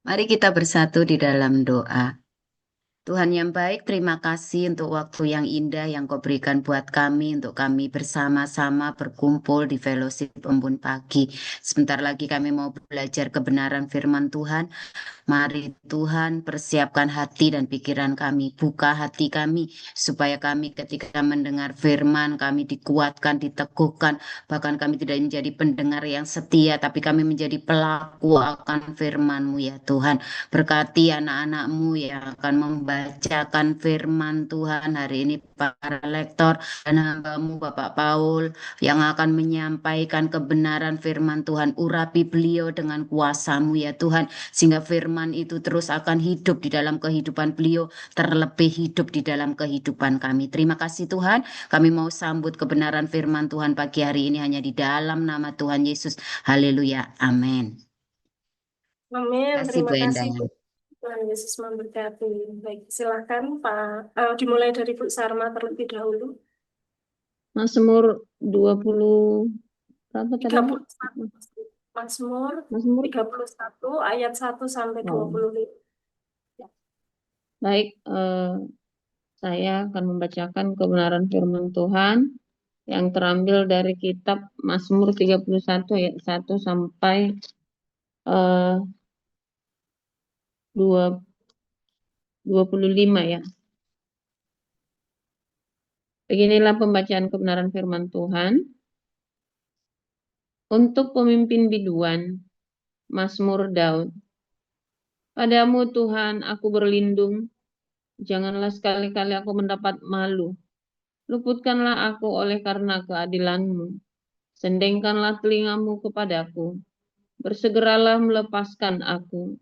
Mari kita bersatu di dalam doa. Tuhan yang baik, terima kasih untuk waktu yang indah yang Kau berikan buat kami, untuk kami bersama-sama berkumpul di fellowship Embun Pagi. Sebentar lagi kami mau belajar kebenaran firman Tuhan. Mari Tuhan persiapkan hati dan pikiran kami, buka hati kami supaya kami ketika mendengar firman kami dikuatkan, diteguhkan, bahkan kami tidak menjadi pendengar yang setia, tapi kami menjadi pelaku akan firman-Mu ya Tuhan. Berkati anak-anak-Mu yang akan membacakan firman Tuhan hari ini, para lektor dan hamba-Mu Bapak Paul yang akan menyampaikan kebenaran firman Tuhan. Urapi beliau dengan kuasa-Mu ya Tuhan, sehingga firman itu terus akan hidup di dalam kehidupan beliau, terlebih hidup di dalam kehidupan kami. Terima kasih Tuhan, kami mau sambut kebenaran firman Tuhan pagi hari ini hanya di dalam nama Tuhan Yesus. Haleluya, amin. Amin. Terima kasih Bu Terima kasih, Endah. Bu. Tuhan Yesus memberkati. Baik, silakan Pak. Dimulai dari Bu Sarma terlebih dahulu. Mazmur 20 berapa tadi? 31. Mazmur Mazmur 31 ayat 1 sampai oh. 25. Baik, saya akan membacakan kebenaran firman Tuhan yang terambil dari kitab Mazmur 31 ayat 1 sampai 25 ya. Beginilah pembacaan kebenaran firman Tuhan. Untuk pemimpin biduan, Mazmur Daud. Padamu Tuhan aku berlindung, janganlah sekali-kali aku mendapat malu. Luputkanlah aku oleh karena keadilan-Mu. Sendengkanlah telingamu kepadaku. Bersegeralah melepaskan aku.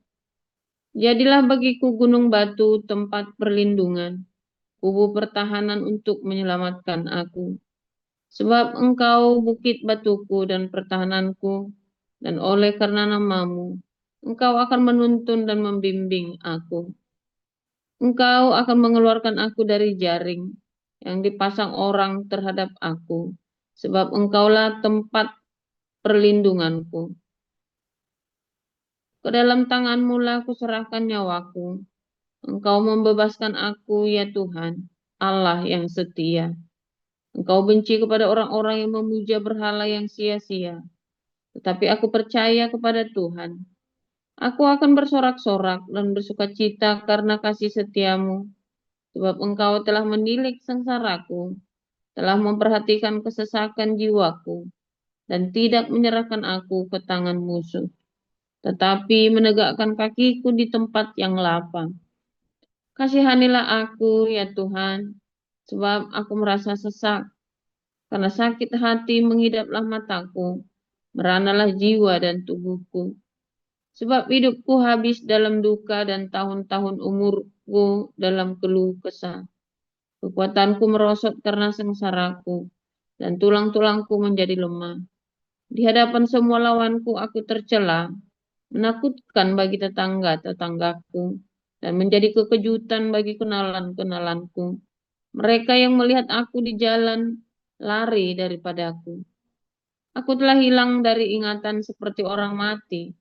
Jadilah bagiku gunung batu tempat perlindungan, kubu pertahanan untuk menyelamatkan aku. Sebab Engkau bukit batuku dan pertahananku, dan oleh karena namamu, Engkau akan menuntun dan membimbing aku. Engkau akan mengeluarkan aku dari jaring yang dipasang orang terhadap aku, sebab Engkaulah tempat perlindunganku. Ke dalam tangan-Mu lah kuserahkan nyawaku. Engkau membebaskan aku, ya Tuhan, Allah yang setia. Engkau benci kepada orang-orang yang memuja berhala yang sia-sia. Tetapi aku percaya kepada Tuhan. Aku akan bersorak-sorak dan bersukacita karena kasih setiamu. Sebab Engkau telah menilik sengsaraku, telah memperhatikan kesesakan jiwaku, dan tidak menyerahkan aku ke tangan musuh, tetapi menegakkan kakiku di tempat yang lapang. Kasihanilah aku, ya Tuhan, sebab aku merasa sesak. Karena sakit hati menghidaplah mataku, meranalah jiwa dan tubuhku. Sebab hidupku habis dalam duka dan tahun-tahun umurku dalam keluh kesah. Kekuatanku merosot karena sengsaraku, dan tulang-tulangku menjadi lemah. Di hadapan semua lawanku aku tercela, menakutkan bagi tetangga-tetanggaku, dan menjadi kekejutan bagi kenalan-kenalanku. Mereka yang melihat aku di jalan lari daripadaku. Aku telah hilang dari ingatan seperti orang mati,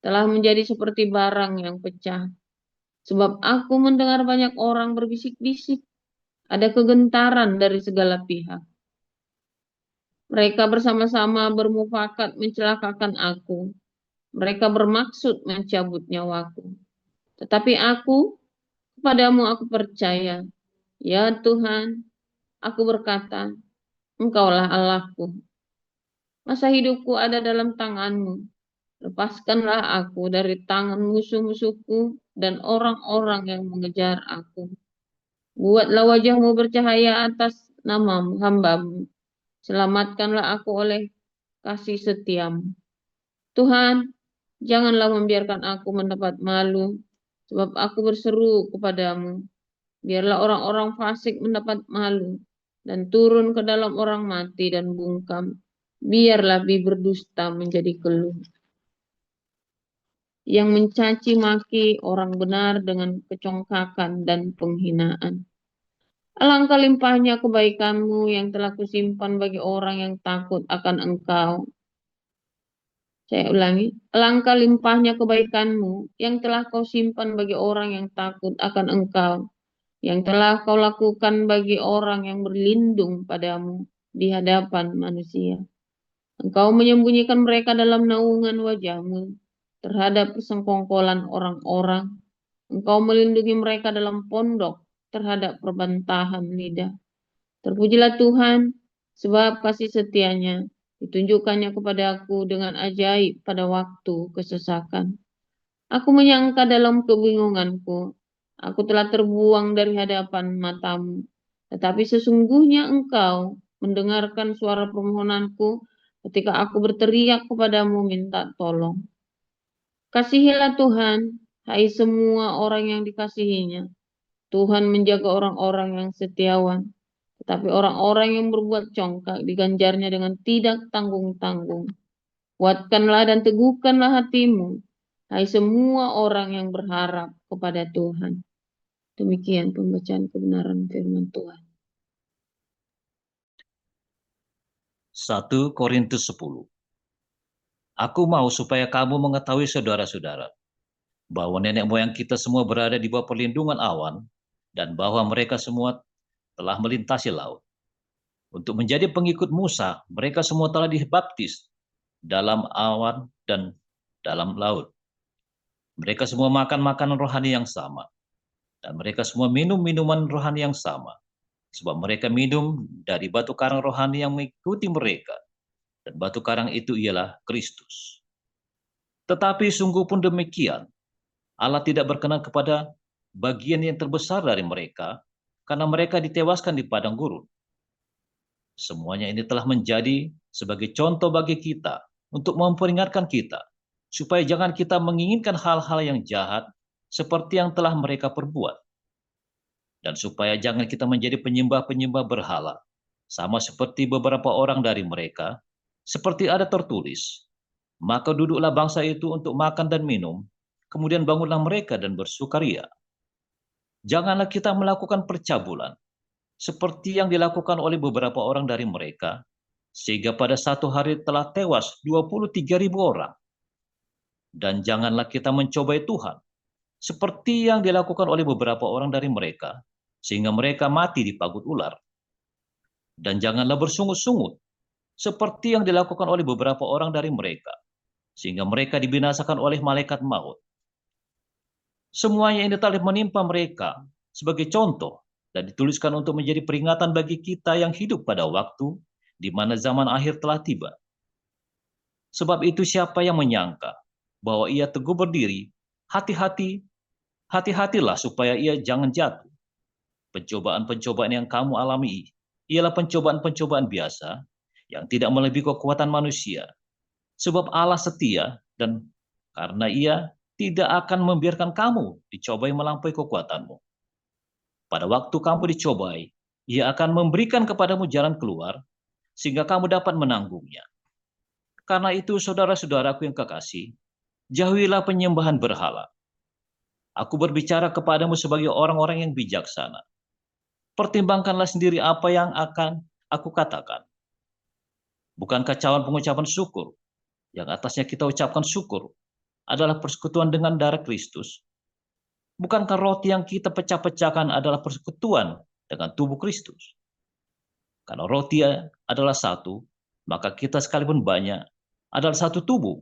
telah menjadi seperti barang yang pecah. Sebab aku mendengar banyak orang berbisik-bisik, ada kegentaran dari segala pihak. Mereka bersama-sama bermufakat mencelakakan aku. Mereka bermaksud mencabut nyawaku. Tetapi aku, kepadamu aku percaya. Ya Tuhan, aku berkata, Engkaulah Allahku. Masa hidupku ada dalam tangan-Mu. Lepaskanlah aku dari tangan musuh-musuhku dan orang-orang yang mengejar aku. Buatlah wajah-Mu bercahaya atas nama hamba-Mu. Selamatkanlah aku oleh kasih setiamu. Tuhan, janganlah membiarkan aku mendapat malu, sebab aku berseru kepadamu. Biarlah orang-orang fasik mendapat malu, dan turun ke dalam orang mati dan bungkam. Biarlah bibir dusta menjadi keluh. Yang mencaci maki orang benar dengan kecongkakan dan penghinaan. Alangkah limpahnya kebaikan-Mu yang telah kusimpan bagi orang yang takut akan Engkau. Saya ulangi, alangkah limpahnya kebaikanmu yang telah kau simpan bagi orang yang takut akan engkau, yang telah kau lakukan bagi orang yang berlindung padamu di hadapan manusia. Engkau menyembunyikan mereka dalam naungan wajahmu terhadap persengkongkolan orang-orang. Engkau melindungi mereka dalam pondok terhadap perbantahan lidah. Terpujilah Tuhan, sebab kasih setianya ditunjukkannya kepadaku dengan ajaib pada waktu kesesakan. Aku menyangka dalam kebingunganku, aku telah terbuang dari hadapan matamu. Tetapi sesungguhnya engkau mendengarkan suara permohonanku ketika aku berteriak kepadamu minta tolong. Kasihilah Tuhan, hai semua orang yang dikasihinya. Tuhan menjaga orang-orang yang setiawan. Tetapi orang-orang yang berbuat congkak diganjarnya dengan tidak tanggung-tanggung. Kuatkanlah dan teguhkanlah hatimu, hai semua orang yang berharap kepada Tuhan. Demikian pembacaan kebenaran firman Tuhan. 1 Korintus 10. Aku mau supaya kamu mengetahui saudara-saudara, bahwa nenek moyang kita semua berada di bawah perlindungan awan, dan bahwa mereka semua telah melintasi laut. Untuk menjadi pengikut Musa, mereka semua telah dibaptis dalam awan dan dalam laut. Mereka semua makan makanan rohani yang sama, dan mereka semua minum minuman rohani yang sama, sebab mereka minum dari batu karang rohani yang mengikuti mereka, dan batu karang itu ialah Kristus. Tetapi sungguh pun demikian, Allah tidak berkenan kepada bagian yang terbesar dari mereka, karena mereka ditewaskan di padang gurun. Semuanya ini telah menjadi sebagai contoh bagi kita, untuk memperingatkan kita, supaya jangan kita menginginkan hal-hal yang jahat, seperti yang telah mereka perbuat. Dan supaya jangan kita menjadi penyembah-penyembah berhala, sama seperti beberapa orang dari mereka, seperti ada tertulis, maka duduklah bangsa itu untuk makan dan minum, kemudian bangunlah mereka dan bersukaria. Janganlah kita melakukan percabulan, seperti yang dilakukan oleh beberapa orang dari mereka, sehingga pada satu hari telah tewas 23.000 orang. Dan janganlah kita mencobai Tuhan, seperti yang dilakukan oleh beberapa orang dari mereka, sehingga mereka mati di pagut ular. Dan janganlah bersungut-sungut, seperti yang dilakukan oleh beberapa orang dari mereka, sehingga mereka dibinasakan oleh malaikat maut. Semuanya ini telah menimpa mereka sebagai contoh, dan dituliskan untuk menjadi peringatan bagi kita yang hidup pada waktu di mana zaman akhir telah tiba. Sebab itu siapa yang menyangka bahwa ia teguh berdiri, hati-hatilah supaya ia jangan jatuh. Pencobaan-pencobaan yang kamu alami ialah pencobaan-pencobaan biasa yang tidak melebihi kekuatan manusia. Sebab Allah setia, dan karena ia tidak akan membiarkan kamu dicobai melampaui kekuatanmu. Pada waktu kamu dicobai, ia akan memberikan kepadamu jalan keluar, sehingga kamu dapat menanggungnya. Karena itu, saudara-saudaraku yang kekasih, jauhilah penyembahan berhala. Aku berbicara kepadamu sebagai orang-orang yang bijaksana. Pertimbangkanlah sendiri apa yang akan aku katakan. Bukan kacauan pengucapan syukur, yang atasnya kita ucapkan syukur, adalah persekutuan dengan darah Kristus. Bukankah roti yang kita pecah-pecahkan adalah persekutuan dengan tubuh Kristus? Karena roti adalah satu, maka kita sekalipun banyak adalah satu tubuh,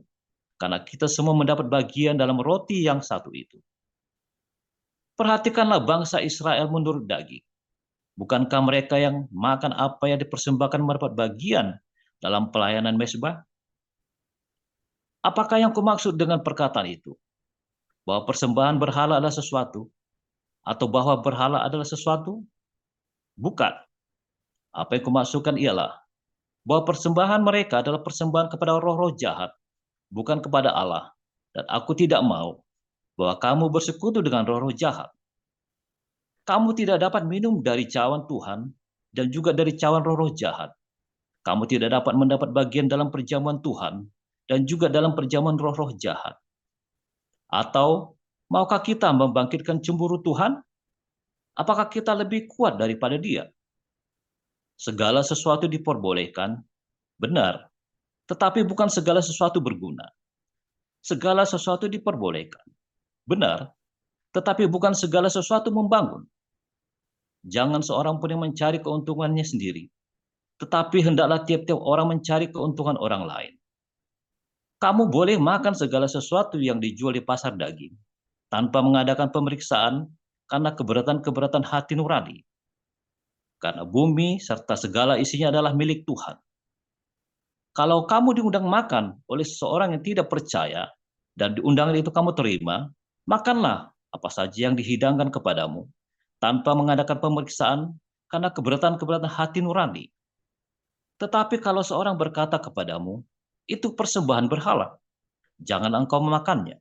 karena kita semua mendapat bagian dalam roti yang satu itu. Perhatikanlah bangsa Israel menurut daging. Bukankah mereka yang makan apa yang dipersembahkan mendapat bagian dalam pelayanan mezbah? Apakah yang kumaksud dengan perkataan itu? Bahwa persembahan berhala adalah sesuatu, atau bahwa berhala adalah sesuatu? Bukan. Apa yang kumaksudkan ialah bahwa persembahan mereka adalah persembahan kepada roh-roh jahat, bukan kepada Allah. Dan aku tidak mau bahwa kamu bersekutu dengan roh-roh jahat. Kamu tidak dapat minum dari cawan Tuhan dan juga dari cawan roh-roh jahat. Kamu tidak dapat mendapat bagian dalam perjamuan Tuhan dan juga dalam perjamuan roh-roh jahat. Atau maukah kita membangkitkan cemburu Tuhan? Apakah kita lebih kuat daripada Dia? Segala sesuatu diperbolehkan, benar, tetapi bukan segala sesuatu berguna. segala sesuatu diperbolehkan. Benar, tetapi bukan segala sesuatu membangun. Jangan seorang pun yang mencari keuntungannya sendiri, tetapi hendaklah tiap-tiap orang mencari keuntungan orang lain. Kamu boleh makan segala sesuatu yang dijual di pasar daging, tanpa mengadakan pemeriksaan karena keberatan-keberatan hati nurani. Karena bumi serta segala isinya adalah milik Tuhan. Kalau kamu diundang makan oleh seseorang yang tidak percaya, dan diundangan itu kamu terima, makanlah apa saja yang dihidangkan kepadamu, tanpa mengadakan pemeriksaan karena keberatan-keberatan hati nurani. Tetapi kalau seorang berkata kepadamu, itu persembahan berhala, jangan engkau memakannya.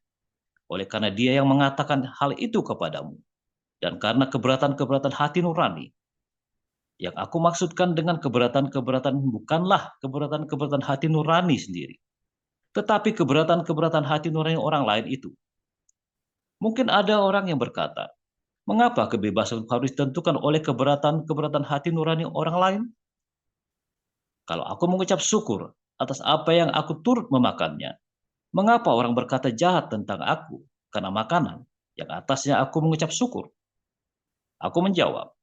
Oleh karena dia yang mengatakan hal itu kepadamu, dan karena keberatan-keberatan hati nurani. Yang aku maksudkan dengan keberatan-keberatan bukanlah keberatan-keberatan hati nurani sendiri, tetapi keberatan-keberatan hati nurani orang lain itu. Mungkin ada orang yang berkata, mengapa kebebasan harus ditentukan oleh keberatan-keberatan hati nurani orang lain? Kalau aku mengucap syukur atas apa yang aku turut memakannya, mengapa orang berkata jahat tentang aku karena makanan yang atasnya aku mengucap syukur? Aku menjawab,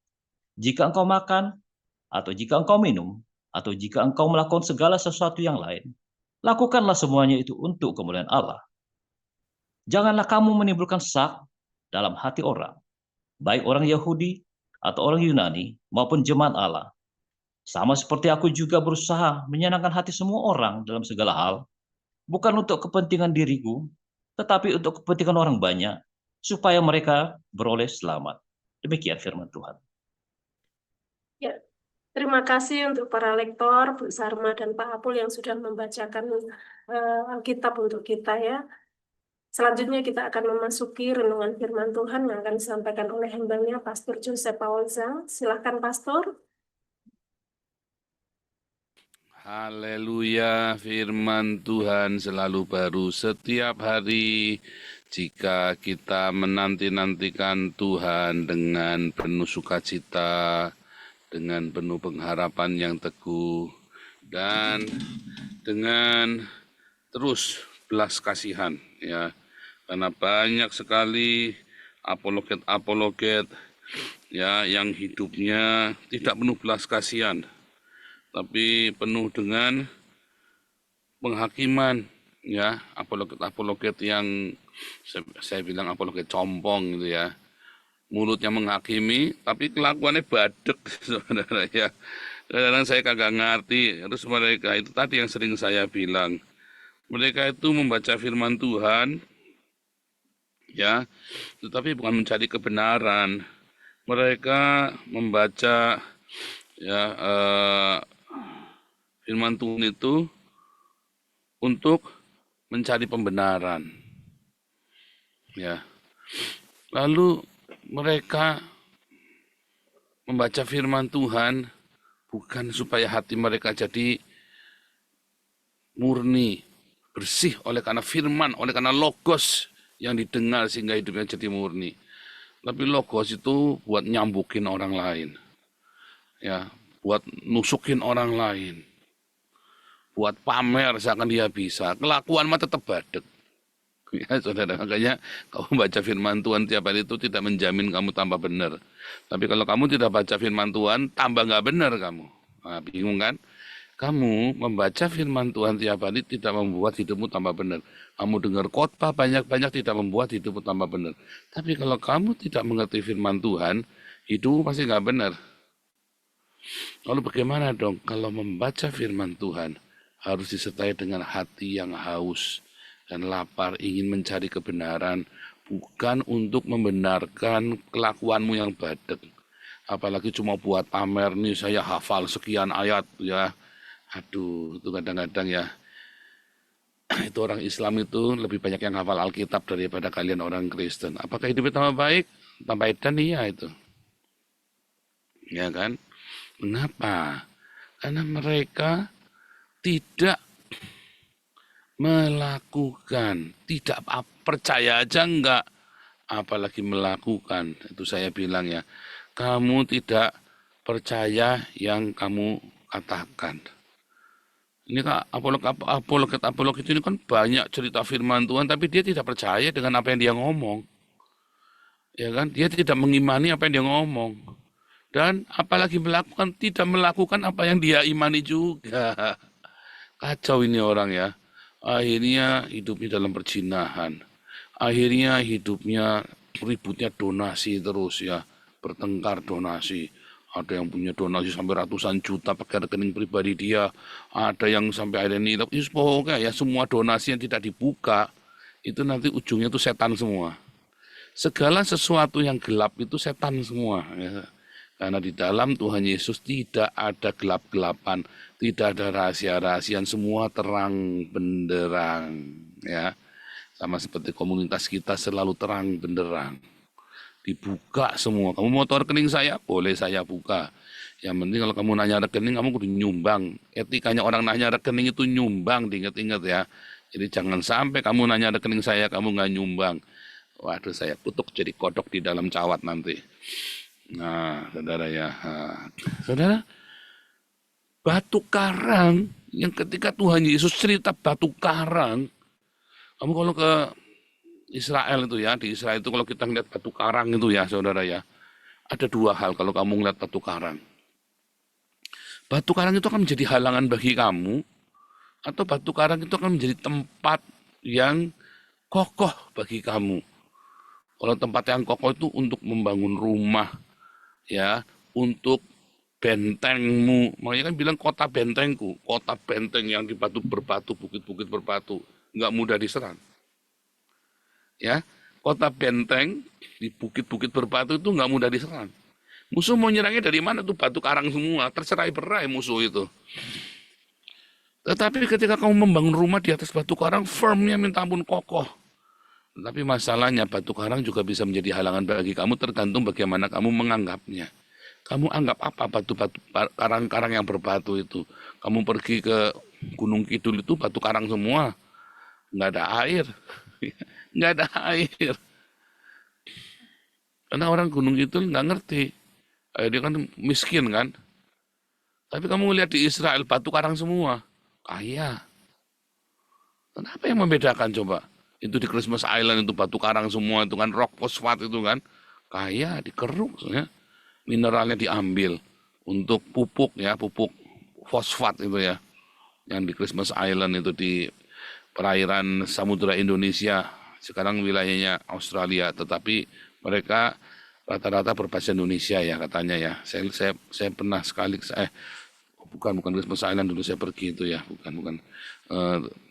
jika engkau makan, atau jika engkau minum, atau jika engkau melakukan segala sesuatu yang lain, lakukanlah semuanya itu untuk kemuliaan Allah. Janganlah kamu menimbulkan sak dalam hati orang, baik orang Yahudi atau orang Yunani maupun jemaat Allah. Sama seperti aku juga berusaha menyenangkan hati semua orang dalam segala hal, bukan untuk kepentingan diriku, tetapi untuk kepentingan orang banyak, supaya mereka beroleh selamat. Demikian firman Tuhan. Ya, terima kasih untuk para lektor, Bu Sarma dan Pak Apul yang sudah membacakan Alkitab untuk kita ya. Selanjutnya kita akan memasuki renungan firman Tuhan yang akan disampaikan oleh hambanya Pastor Joseph Paulza. Silakan Pastor. Haleluya, firman Tuhan selalu baru setiap hari. Jika kita menanti-nantikan Tuhan dengan penuh sukacita, dengan penuh pengharapan yang teguh, dan dengan terus belas kasihan, ya, karena banyak sekali apologet-apologet ya yang hidupnya tidak penuh belas kasihan, tapi penuh dengan penghakiman, ya, apologet-apologet yang saya bilang apologet compong gitu ya, mulutnya menghakimi tapi kelakuannya badek, saudara ya. Kadang-kadang saya kagak ngerti. Terus mereka itu tadi yang sering saya bilang, mereka itu membaca firman Tuhan, ya, tetapi bukan mencari kebenaran. Mereka membaca ya firman Tuhan itu untuk mencari pembenaran, ya. Lalu mereka membaca firman Tuhan bukan supaya hati mereka jadi murni, bersih oleh karena firman, oleh karena logos yang didengar sehingga hidupnya jadi murni. Tapi logos itu buat nyambukin orang lain, ya, buat nusukin orang lain, buat pamer seakan dia bisa. Kelakuan mah tetap badek. Ya, saudara, makanya kamu baca firman Tuhan tiap hari itu tidak menjamin kamu tambah benar. Tapi kalau kamu tidak baca firman Tuhan, tambah nggak benar kamu. Nah, bingung kan? Kamu membaca firman Tuhan tiap hari tidak membuat hidupmu tambah benar. Kamu dengar khotbah banyak-banyak tidak membuat hidupmu tambah benar. Tapi kalau kamu tidak mengerti firman Tuhan, hidupmu pasti nggak benar. Lalu bagaimana dong kalau membaca firman Tuhan harus disertai dengan hati yang haus dan lapar ingin mencari kebenaran, bukan untuk membenarkan kelakuanmu yang badek. Apalagi cuma buat pamer nih saya hafal sekian ayat ya. Aduh, itu kadang-kadang ya, itu orang Islam itu lebih banyak yang hafal Alkitab daripada kalian orang Kristen. Apakah hidupnya tambah baik? Tambah edan, iya itu. Ya kan? Mengapa? Karena mereka tidak melakukan, tidak percaya aja enggak, apalagi melakukan. Itu saya bilang ya, kamu tidak percaya yang kamu katakan. Ini kan apologet ini kan banyak cerita firman Tuhan, tapi dia tidak percaya dengan apa yang dia ngomong. Ya kan? Dia tidak mengimani apa yang dia ngomong. Dan apalagi tidak melakukan apa yang dia imani juga. Kacau ini orang ya. Akhirnya hidupnya dalam perjinahan. Akhirnya hidupnya ributnya donasi terus ya. Bertengkar donasi. Ada yang punya donasi sampai ratusan juta pakai rekening pribadi dia. Ada yang sampai akhirnya ini. Pokoknya ya semua donasi yang tidak dibuka. Itu nanti ujungnya itu setan semua. Segala sesuatu yang gelap itu setan semua. Ya. Karena di dalam Tuhan Yesus tidak ada gelap-gelapan, tidak ada rahasia-rahasiaan, semua terang benderang. Ya, sama seperti komunitas kita selalu terang benderang, dibuka semua. Kamu mau tahu rekening saya? Boleh saya buka. Yang penting kalau kamu nanya rekening, kamu kudu nyumbang. Etikanya orang nanya rekening itu nyumbang, diingat-ingat ya. Jadi jangan sampai kamu nanya rekening saya, kamu nggak nyumbang. Waduh, saya kutuk jadi kodok di dalam cawat nanti. Nah, saudara ya. Saudara, batu karang yang ketika Tuhan Yesus cerita batu karang, kamu kalau ke Israel itu ya, di Israel itu kalau kita ngeliat batu karang itu ya, saudara ya, ada dua hal kalau kamu ngeliat batu karang. Batu karang itu akan menjadi halangan bagi kamu, atau batu karang itu akan menjadi tempat yang kokoh bagi kamu. Kalau tempat yang kokoh itu untuk membangun rumah, ya, untuk bentengmu. Makanya kan bilang kota bentengku, kota benteng yang di batu berbatu, bukit-bukit berbatu, nggak mudah diserang. Ya, kota benteng di bukit-bukit berbatu itu nggak mudah diserang. Musuh mau nyerangnya dari mana tuh batu karang semua, tercerai-berai musuh itu. Tetapi ketika kamu membangun rumah di atas batu karang, firmnya minta ampun kokoh. Tapi masalahnya batu karang juga bisa menjadi halangan bagi kamu tergantung bagaimana kamu menganggapnya. Kamu anggap apa batu-batu karang-karang yang berbatu itu? Kamu pergi ke Gunung Kidul itu batu karang semua, nggak ada air, nggak ada air. Karena orang Gunung Kidul nggak ngerti, dia kan miskin kan. Tapi kamu lihat di Israel batu karang semua, kaya. Kenapa yang membedakan coba? Itu di Christmas Island itu batu karang semua itu kan rock fosfat itu kan kaya dikeruk ya. Mineralnya diambil untuk pupuk ya, pupuk fosfat itu ya. Yang di Christmas Island itu di perairan Samudra Indonesia, sekarang wilayahnya Australia, tetapi mereka rata-rata berbahasa Indonesia ya katanya ya. Saya pernah sekali bukan Christmas Island dulu saya pergi itu ya, bukan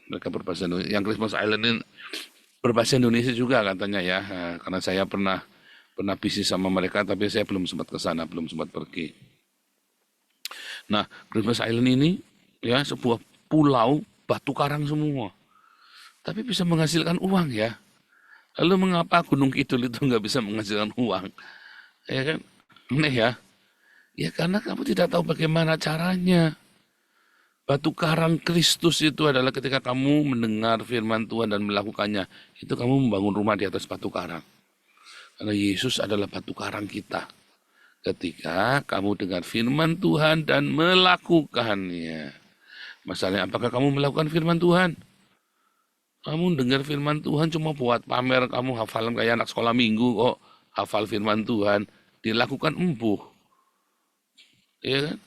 mereka berbahasa Indonesia. Yang Christmas Island ini berbahasa Indonesia juga katanya ya, karena saya pernah bisnis sama mereka, tapi saya belum sempat ke sana, belum sempat pergi. Nah, Christmas Island ini ya sebuah pulau batu karang semua, tapi bisa menghasilkan uang ya. Lalu mengapa Gunung Kidul itu nggak bisa menghasilkan uang? Ya kan, aneh ya. Ya karena kamu tidak tahu bagaimana caranya. Batu karang Kristus itu adalah ketika kamu mendengar firman Tuhan dan melakukannya. Itu kamu membangun rumah di atas batu karang. Karena Yesus adalah batu karang kita. Ketika kamu dengar firman Tuhan dan melakukannya. Masalahnya apakah kamu melakukan firman Tuhan? Kamu dengar firman Tuhan cuma buat pamer, kamu hafalan kayak anak sekolah minggu kok. Hafal firman Tuhan, dilakukan empuh. Ya kan?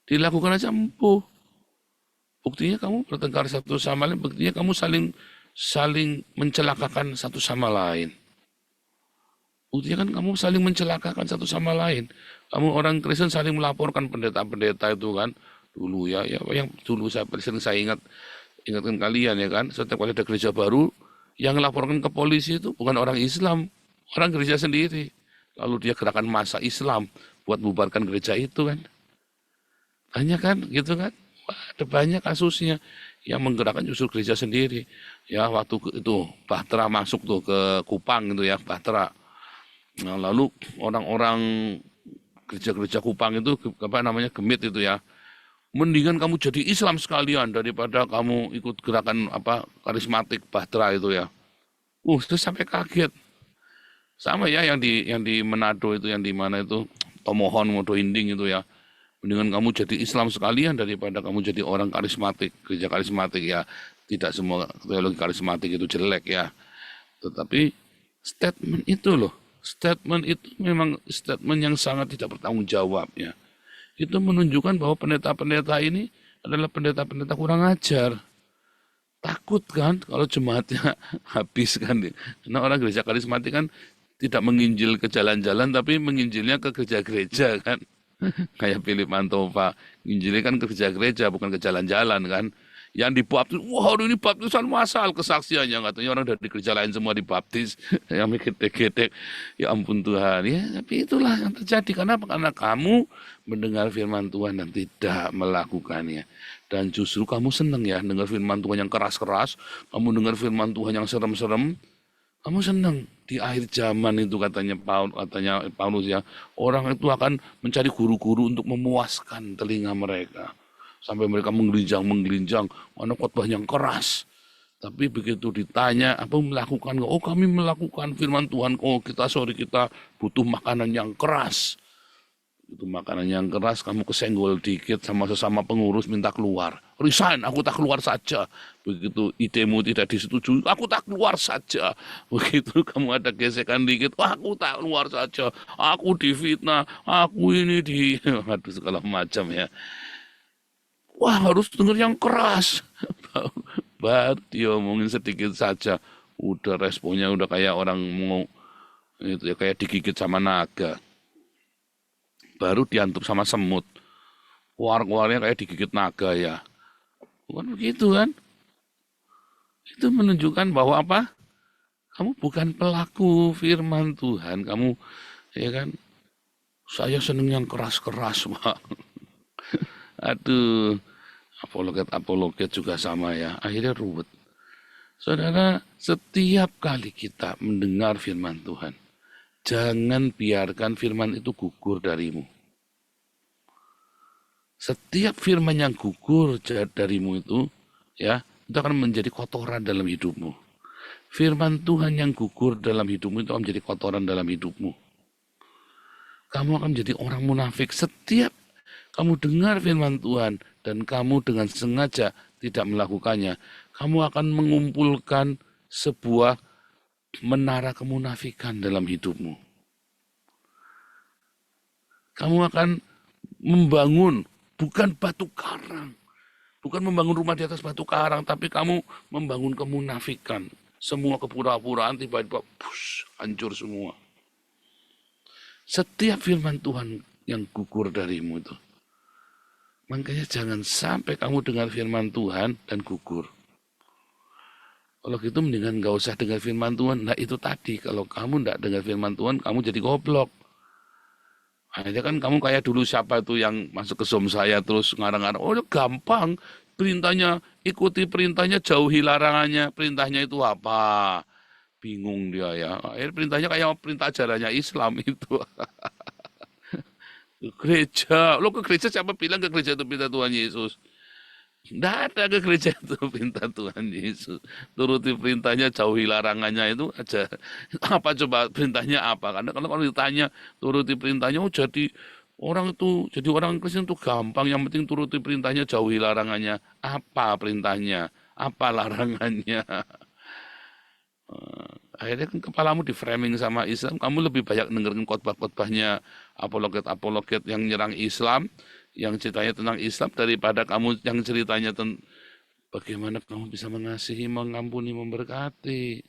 Dilakukan aja empuh. Buktinya kamu bertengkar satu sama lain, buktinya kamu saling mencelakakan satu sama lain. Buktinya kan kamu saling mencelakakan satu sama lain. Kamu orang Kristen saling melaporkan pendeta-pendeta itu kan. Dulu ya yang dulu saya ingatkan kalian ya kan, setiap kali ada gereja baru, yang laporkan ke polisi itu bukan orang Islam, orang gereja sendiri. Lalu dia gerakan massa Islam buat bubarkan gereja itu kan. Banyak kan, gitu kan. Ada banyak kasusnya yang menggerakkan justru gereja sendiri. Ya waktu itu Bahtera masuk tuh ke Kupang itu ya, Bahtera. Nah, lalu orang-orang gereja-gereja Kupang itu apa namanya Gemit itu ya. Mendingan kamu jadi Islam sekalian daripada kamu ikut gerakan apa karismatik Bahtera itu ya. Terus sampai kaget. Sama ya yang di Manado itu, yang di mana itu Tomohon Modo Inding itu ya. Mendingan kamu jadi Islam sekalian daripada kamu jadi orang karismatik, gereja karismatik ya. Tidak semua teologi karismatik itu jelek ya. Tetapi statement itu memang statement yang sangat tidak bertanggung jawab ya. Itu menunjukkan bahwa pendeta-pendeta ini adalah pendeta-pendeta kurang ajar. Takut kan kalau jemaatnya habis kan. Karena orang gereja karismatik kan tidak menginjil ke jalan-jalan tapi menginjilnya ke gereja-gereja kan. Kayak Philip Mantova, injilnya kan ke gereja-gereja bukan ke jalan-jalan kan. Yang dibaptis, wah ini baptisan massal kesaksiannya katanya orang dari gereja lain semua dibaptis, yang gede-gede, ya ampun Tuhan ya. Tapi itulah yang terjadi karena kamu mendengar firman Tuhan dan tidak melakukannya. Dan justru kamu senang ya dengar firman Tuhan yang keras-keras, kamu dengar firman Tuhan yang serem-serem, kamu senang. Di akhir zaman itu katanya Paulus ya, orang itu akan mencari guru-guru untuk memuaskan telinga mereka. Sampai mereka menggelinjang, mana khotbah yang keras. Tapi begitu ditanya, apa melakukan? Oh kami melakukan firman Tuhan, oh kita butuh makanan yang keras. Itu makanan yang keras, kamu kesenggol dikit sama sesama pengurus minta keluar. Resign, aku tak keluar saja. Begitu idemu tidak disetujui, aku tak keluar saja. Begitu kamu ada gesekan dikit, aku tak keluar saja. Aku difitnah, aku ini aduh segala macam ya. Wah harus dengar yang keras. Baru diomongin sedikit saja. Udah responnya udah kayak orang mau itu ya kayak digigit sama naga. Baru diantup sama semut. Keluar-keluarnya kayak digigit naga ya. Bukan begitu kan? Itu menunjukkan bahwa apa? Kamu bukan pelaku firman Tuhan. Kamu ya kan? Saya seneng yang keras-keras, Pak. Aduh, apologet juga sama ya. Akhirnya ruwet. Saudara, setiap kali kita mendengar firman Tuhan, jangan biarkan firman itu gugur darimu. Setiap firman yang gugur darimu itu, ya, itu akan menjadi kotoran dalam hidupmu. Firman Tuhan yang gugur dalam hidupmu itu akan menjadi kotoran dalam hidupmu. Kamu akan menjadi orang munafik. Setiap kamu dengar firman Tuhan dan kamu dengan sengaja tidak melakukannya, kamu akan mengumpulkan sebuah menara kemunafikan dalam hidupmu. Kamu akan membangun bukan batu karang, bukan membangun rumah di atas batu karang, tapi kamu membangun kemunafikan. Semua kepura-puraan tiba-tiba hancur semua. Setiap firman Tuhan yang gugur darimu itu. Makanya jangan sampai kamu dengar firman Tuhan dan gugur. Kalau gitu mendingan gak usah dengar firman Tuhan. Nah itu tadi, kalau kamu tidak dengar firman Tuhan, kamu jadi goblok. Akhirnya kan kamu kayak dulu siapa itu yang masuk ke Zoom saya terus ngarang-ngarang. Oh gampang, perintahnya, ikuti perintahnya, jauhi larangannya. Perintahnya itu apa? Bingung dia ya. Akhirnya perintahnya kayak perintah ajarannya Islam itu. Gereja, lo ke gereja siapa bilang ke gereja itu perintah Tuhan Yesus? Tidak ada ke gereja itu perintah Tuhan Yesus. Turuti perintahnya, jauhi larangannya itu aja. Apa coba perintahnya apa? Karena kalau ditanya turuti perintahnya, oh jadi orang itu, jadi orang Kristen itu gampang. Yang penting turuti perintahnya, jauhi larangannya. Apa perintahnya? Apa larangannya? Akhirnya kan kepalamu di framing sama Islam, kamu lebih banyak dengerin khotbah-khotbahnya apologet-apologet yang nyerang Islam, yang ceritanya tentang Islam daripada kamu yang ceritanya tentang bagaimana kamu bisa mengasihi, mengampuni, memberkati.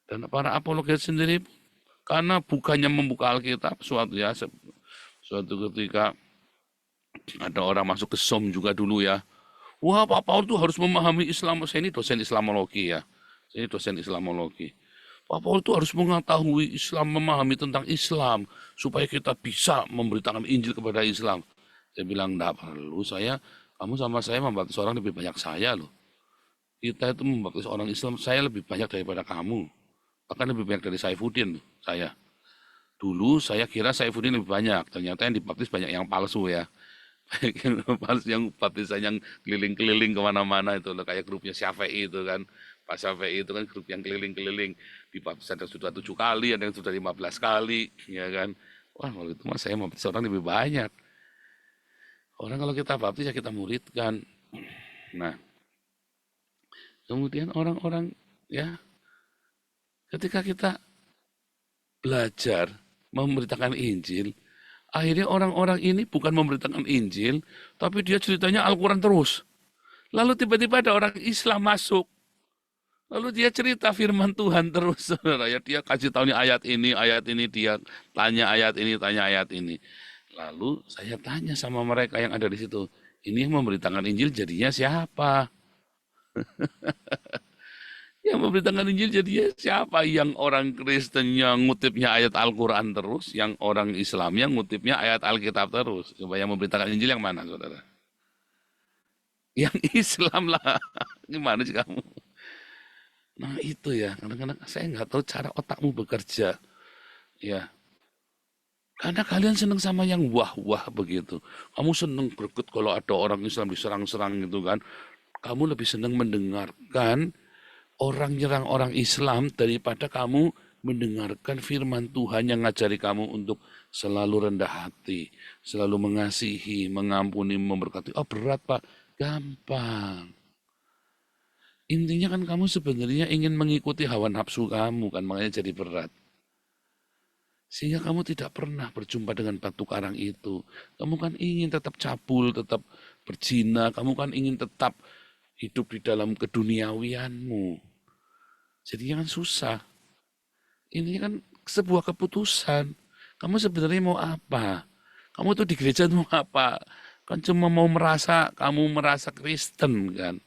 Dan para apologet sendiri karena bukannya membuka Alkitab suatu ketika ada orang masuk ke Zoom juga dulu ya. Wah, Pak Paul tuh harus memahami Islam. Saya ini dosen Islamologi ya. Saya ini dosen Islamologi. Pak Paul itu harus mengetahui Islam, memahami tentang Islam, supaya kita bisa memberitakan Injil kepada Islam. Saya bilang, enggak perlu, kamu sama saya membaptis orang lebih banyak saya loh. Kita itu membaptis orang Islam, saya lebih banyak daripada kamu. Bahkan lebih banyak dari Saifuddin, saya. Dulu saya kira Saifuddin lebih banyak, ternyata yang dibaptis banyak yang palsu ya. Yang baptisan yang keliling-keliling kemana-mana itu loh, kayak grupnya Syafi'i itu kan. Pak Syafi'i itu kan grup yang keliling-keliling, dibaptis ada yang sudah 7 kali, ada yang sudah 15 kali, ya kan. Wah, waktu itu mas saya membaptis orang lebih banyak. Orang kalau kita baptis ya kita muridkan. Nah, kemudian orang-orang ya ketika kita belajar memberitakan Injil, akhirnya orang-orang ini bukan memberitakan Injil, tapi dia ceritanya Al-Quran terus. Lalu tiba-tiba ada orang Islam masuk. Lalu dia cerita firman Tuhan terus, saudara. Ya, dia kasih tahu nih ayat ini, dia tanya ayat ini, tanya ayat ini. Lalu saya tanya sama mereka yang ada di situ, ini yang memberitakan Injil jadinya siapa? Yang memberitakan Injil jadinya siapa? Yang orang Kristennya ngutipnya ayat Al-Quran terus, yang orang Islamnya ngutipnya ayat Alkitab terus. Coba yang memberitakan Injil yang mana, saudara? Yang Islam lah. Gimana sih kamu? Nah itu ya, kadang-kadang saya nggak tahu cara otakmu bekerja. Ya, karena kalian seneng sama yang wah-wah begitu. Kamu seneng greget kalau ada orang Islam diserang-serang gitu kan. Kamu lebih seneng mendengarkan orang nyerang orang Islam daripada kamu mendengarkan firman Tuhan yang ngajari kamu untuk selalu rendah hati, selalu mengasihi, mengampuni, memberkati. Oh berat Pak, gampang. Intinya kan kamu sebenarnya ingin mengikuti hawa nafsu kamu kan, makanya jadi berat. Sehingga kamu tidak pernah berjumpa dengan batu karang itu. Kamu kan ingin tetap cabul, tetap berzina, kamu kan ingin tetap hidup di dalam keduniawianmu. Jadi kan susah. Ini kan sebuah keputusan. Kamu sebenarnya mau apa? Kamu tuh di gereja mau apa? Kan cuma mau kamu merasa Kristen kan.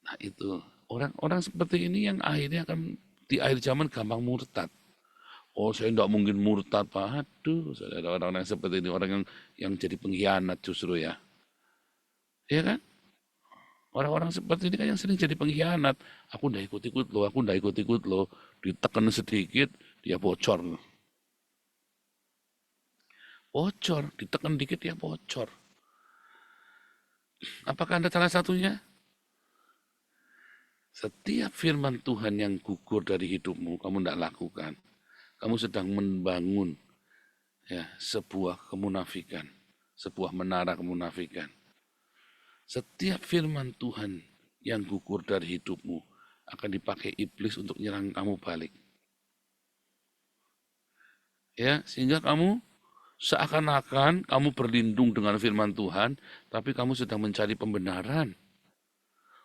Nah itu, orang-orang seperti ini yang akhirnya akan di akhir zaman gampang murtad. Oh saya tidak mungkin murtad Pak. Aduh, ada orang-orang seperti ini, orang yang jadi pengkhianat justru ya. Iya kan? Orang-orang seperti ini kan yang sering jadi pengkhianat. Aku ndak ikut-ikut loh, aku ndak ikut-ikut loh. Ditekan sedikit, dia bocor. Bocor, ditekan dikit dia bocor. Apakah Anda salah satunya? Setiap firman Tuhan yang gugur dari hidupmu, kamu tidak lakukan. Kamu sedang membangun ya, sebuah kemunafikan, sebuah menara kemunafikan. Setiap firman Tuhan yang gugur dari hidupmu akan dipakai iblis untuk nyerang kamu balik. Ya, sehingga kamu seakan-akan kamu berlindung dengan firman Tuhan, tapi kamu sedang mencari pembenaran.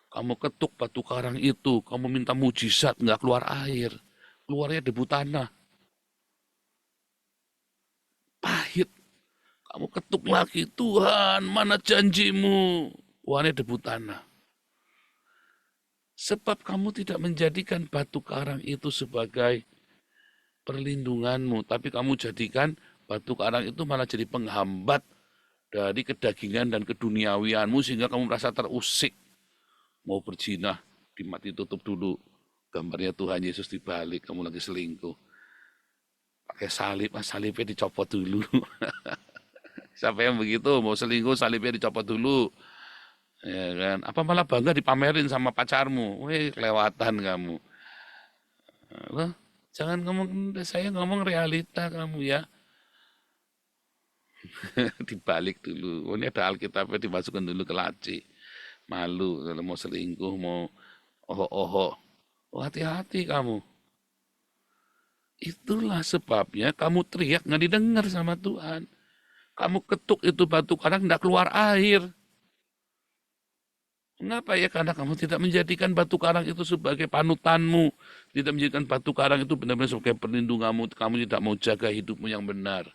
Kamu ketuk batu karang itu, kamu minta mujizat, nggak keluar air. Keluarnya debu tanah. Pahit. Kamu ketuk lagi, Tuhan, mana janjimu? Keluarnya debu tanah. Sebab kamu tidak menjadikan batu karang itu sebagai perlindunganmu, tapi kamu jadikan batu karang itu malah jadi penghambat dari kedagingan dan keduniawianmu, sehingga kamu merasa terusik. Mau berzina, dimati tutup dulu. Gambarnya Tuhan Yesus dibalik, kamu lagi selingkuh. Pakai salib, salibnya dicopot dulu. Siapa yang begitu, mau selingkuh salibnya dicopot dulu. Ya kan? Apa malah bangga dipamerin sama pacarmu? Wih, kelewatan kamu. Loh, jangan ngomong, saya ngomong realita kamu ya. Dibalik dulu. Oh, ini ada Alkitabnya, dimasukkan dulu ke laci. Malu kalau mau selingkuh, mau oho-oho. Oh, hati-hati kamu. Itulah sebabnya kamu teriak nggak didengar sama Tuhan. Kamu ketuk itu batu karang nggak keluar air. Mengapa ya? Karena kamu tidak menjadikan batu karang itu sebagai panutanmu. Tidak menjadikan batu karang itu benar-benar sebagai perlindunganmu. Kamu tidak mau jaga hidupmu yang benar.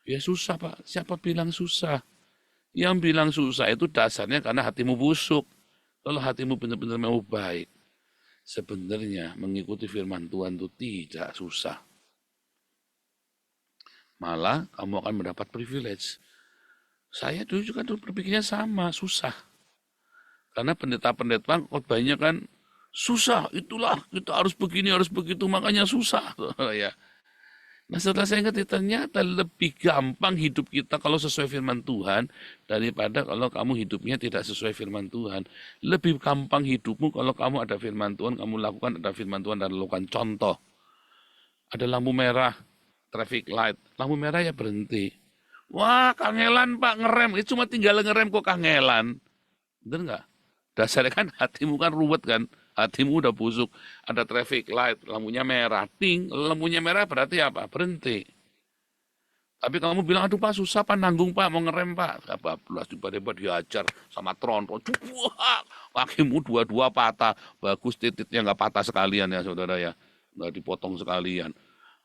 Ya susah Pak. Siapa bilang susah? Yang bilang susah itu dasarnya karena hatimu busuk. Kalau hatimu benar-benar mau baik, sebenarnya mengikuti firman Tuhan itu tidak susah. Malah kamu akan mendapat privilege. Saya dulu juga berpikirnya sama, susah. Karena pendeta-pendeta khotbahnya kan susah, itulah kita harus begini, harus begitu, makanya susah. Ya. Nah setelah saya ngerti ternyata lebih gampang hidup kita kalau sesuai firman Tuhan daripada kalau kamu hidupnya tidak sesuai firman Tuhan. Lebih gampang hidupmu kalau kamu ada firman Tuhan, kamu lakukan ada firman Tuhan dan lakukan. Contoh, ada lampu merah, traffic light, lampu merah ya berhenti. Wah, kangelan Pak ngerem. Itu cuma tinggal ngerem kok kangelan. Bener nggak? Dasarnya kan hatimu kan ruwet kan. Hatimu udah busuk. Ada traffic light, lampunya merah. Ting, lampunya merah berarti apa? Berhenti. Tapi kamu bilang, aduh Pak susah Pak, nanggung Pak, mau ngerem Pak. Bablas tiba-tiba diajar sama tronton. Wah, kakimu dua-dua patah. Bagus titiknya nggak patah sekalian ya saudara ya. Nggak dipotong sekalian.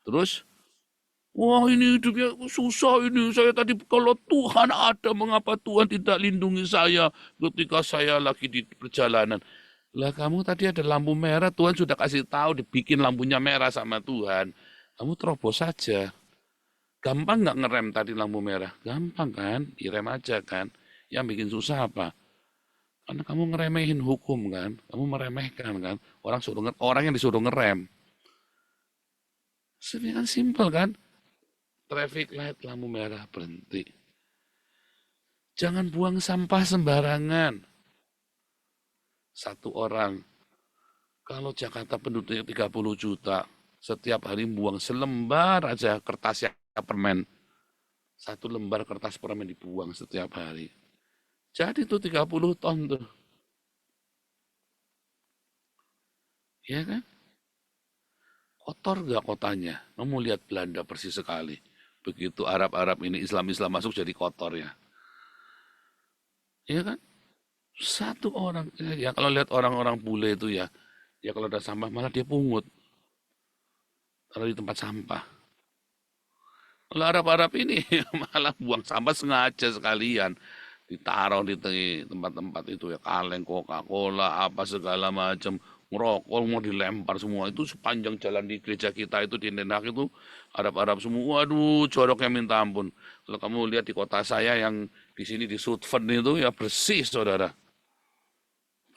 Terus, wah ini hidupnya susah ini. Saya tadi kalau Tuhan ada, mengapa Tuhan tidak lindungi saya ketika saya lagi di perjalanan? Lah kamu tadi ada lampu merah, Tuhan sudah kasih tahu dibikin lampunya merah sama Tuhan. Kamu terobos saja. Gampang nggak ngerem tadi lampu merah? Gampang kan? Direm aja kan? Yang bikin susah apa? Karena kamu ngeremehin hukum kan? Kamu meremehkan kan? Orang yang disuruh ngerem. Sebenarnya kan simpel kan? Traffic light lampu merah berhenti. Jangan buang sampah sembarangan. Satu orang, kalau Jakarta penduduknya 30 juta, setiap hari buang selembar aja kertas permen. Satu lembar kertas permen dibuang setiap hari. Jadi itu 30 ton tuh. Ya kan? Kotor gak kotanya? Kamu lihat Belanda persis sekali. Begitu Arab-Arab ini Islam-Islam masuk jadi kotor ya. Ya kan? Satu orang. Ya kalau lihat orang-orang bule itu ya. Ya kalau ada sampah malah dia pungut. Taruh di tempat sampah. Kalau Arab-Arab ini malah buang sampah sengaja sekalian. Ditaruh di tempat-tempat itu ya. Kaleng, Coca-Cola, apa segala macam. Ngerokok mau dilempar semua. Itu sepanjang jalan di gereja kita itu di Den Haag itu. Arab-Arab semua. Waduh joroknya minta ampun. Kalau kamu lihat di kota saya yang di sini di Zutphen itu ya bersih saudara.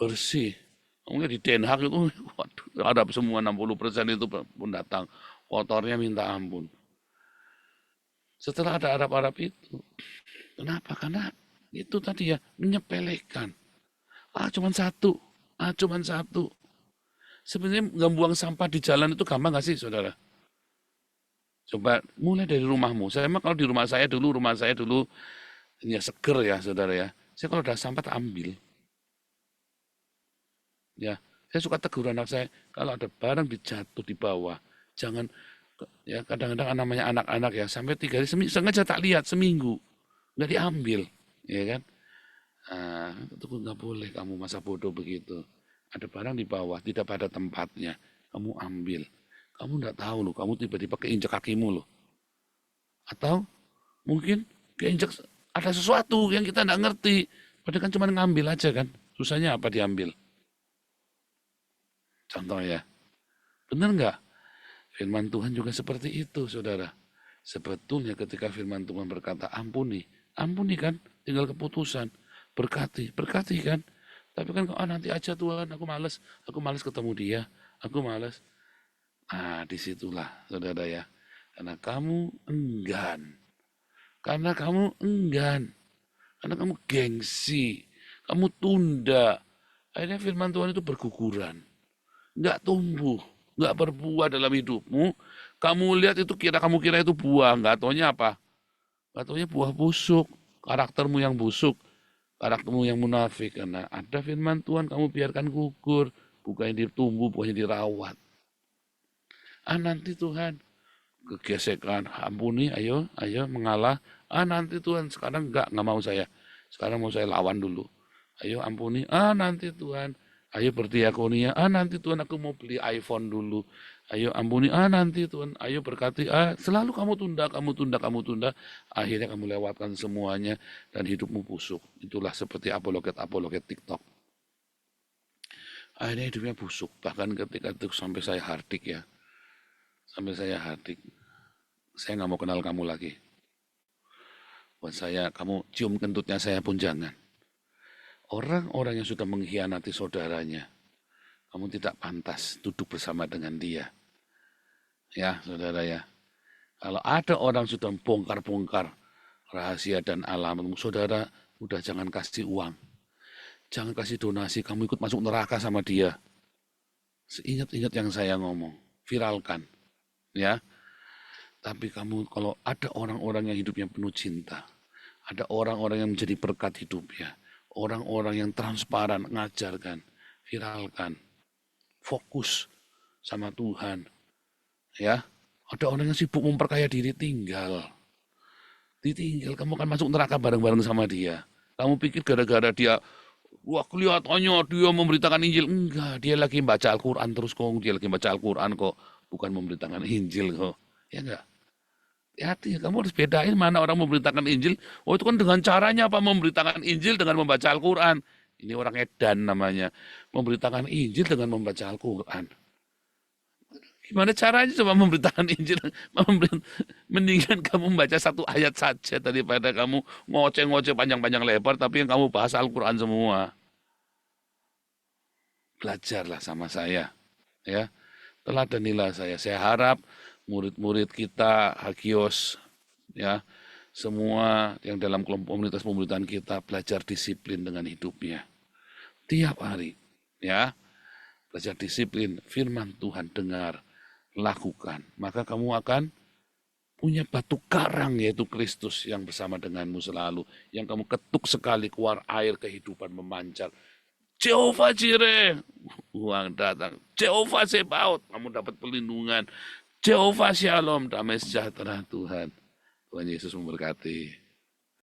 Bersih. Kamu lihat di Den Haag itu. Waduh Arab semua 60% itu pun datang. Kotornya minta ampun. Setelah ada Arab-Arab itu, kenapa? Karena itu tadi ya, menyepelekan. Cuman satu. Cuman satu. Sebenarnya nggak buang sampah di jalan itu gampang nggak sih, saudara? Coba mulai dari rumahmu. Saya emang kalau di rumah saya dulu ya seger ya, saudara ya. Saya kalau ada sampah tak ambil. Ya, saya suka tegur anak saya, kalau ada barang dijatuh di bawah, jangan ya kadang-kadang namanya anak-anak ya sampai 3 hari sengaja tak lihat seminggu nggak diambil ya kan. Itu nggak boleh kamu masa bodoh begitu. Ada barang di bawah tidak pada tempatnya kamu ambil, kamu nggak tahu loh, kamu tiba-tiba keinjak kakimu loh, atau mungkin keinjak ada sesuatu yang kita nggak ngerti, padahal kan cuma ngambil aja kan, susahnya apa diambil. Contoh ya, benar nggak? Firman Tuhan juga seperti itu, saudara. Sebetulnya ketika firman Tuhan berkata ampuni, ampuni kan, tinggal keputusan. Berkati, berkati kan. Tapi kan nanti aja Tuhan, aku malas ketemu dia, aku malas. Disitulah, saudara ya. Karena kamu enggan. Karena kamu gengsi, kamu tunda. Akhirnya firman Tuhan itu berguguran. Nggak tumbuh, nggak berbuah dalam hidupmu. Kamu lihat itu kamu kira itu buah, nggak taunya apa? Nggak taunya buah busuk, karaktermu yang busuk, karaktermu yang munafik. Karena ada firman Tuhan, kamu biarkan gugur, bukannya ditumbuh, bukannya dirawat. Nanti Tuhan, kegesekan, ampuni, ayo mengalah. Nanti Tuhan, sekarang nggak mau saya. Sekarang mau saya lawan dulu. Ayo ampuni, nanti Tuhan. Ayo berdiakonia, nanti Tuhan aku mau beli iPhone dulu. Ayo ampuni, nanti Tuhan. Ayo berkati, selalu kamu tunda. Akhirnya kamu lewatkan semuanya dan hidupmu busuk. Itulah seperti apologet TikTok. Akhirnya hidupnya busuk. Bahkan ketika itu sampai saya hardik ya. Saya nggak mau kenal kamu lagi. Buat saya, kamu cium kentutnya saya pun jangan. Orang-orang yang sudah mengkhianati saudaranya, kamu tidak pantas duduk bersama dengan dia. Ya, saudara ya. Kalau ada orang sudah bongkar-bongkar rahasia dan alamatmu, saudara, udah jangan kasih uang. Jangan kasih donasi, kamu ikut masuk neraka sama dia. Ingat-ingat yang saya ngomong, viralkan. Ya. Tapi kamu kalau ada orang-orang yang hidupnya penuh cinta, ada orang-orang yang menjadi berkat hidupnya, orang-orang yang transparan, ngajarkan, viralkan, fokus sama Tuhan, ya. Ada orang yang sibuk memperkaya diri, ditinggal, kamu akan masuk neraka bareng-bareng sama dia. Kamu pikir gara-gara dia, wah kelihatannya dia memberitakan Injil, enggak, dia lagi baca Al-Quran terus kok, dia lagi baca Al-Quran kok, bukan memberitakan Injil kok, ya enggak? Hati, kamu harus bedain mana orang memberitakan Injil. Oh itu kan dengan caranya apa memberitakan Injil dengan membaca Al-Quran. Ini orang edan namanya. Memberitakan Injil dengan membaca Al-Quran. Gimana caranya coba memberitakan Injil? Mendingan kamu membaca satu ayat saja daripada kamu ngoceh-ngoceh panjang-panjang lebar tapi yang kamu bahas Al-Quran semua. Belajarlah sama saya, ya. Teladanilah saya. Saya harap murid-murid kita, Hagios, ya, semua yang dalam kelompok komunitas pemberitaan kita belajar disiplin dengan hidupnya. Tiap hari, ya, belajar disiplin, firman Tuhan dengar, lakukan. Maka kamu akan punya batu karang yaitu Kristus yang bersama denganmu selalu. Yang kamu ketuk sekali keluar air kehidupan memancar. Jehovah Jireh, uang datang. Jehovah Sebaot, kamu dapat perlindungan. Jehovah Shalom, damai sejahtera Tuhan. Tuhan Yesus memberkati.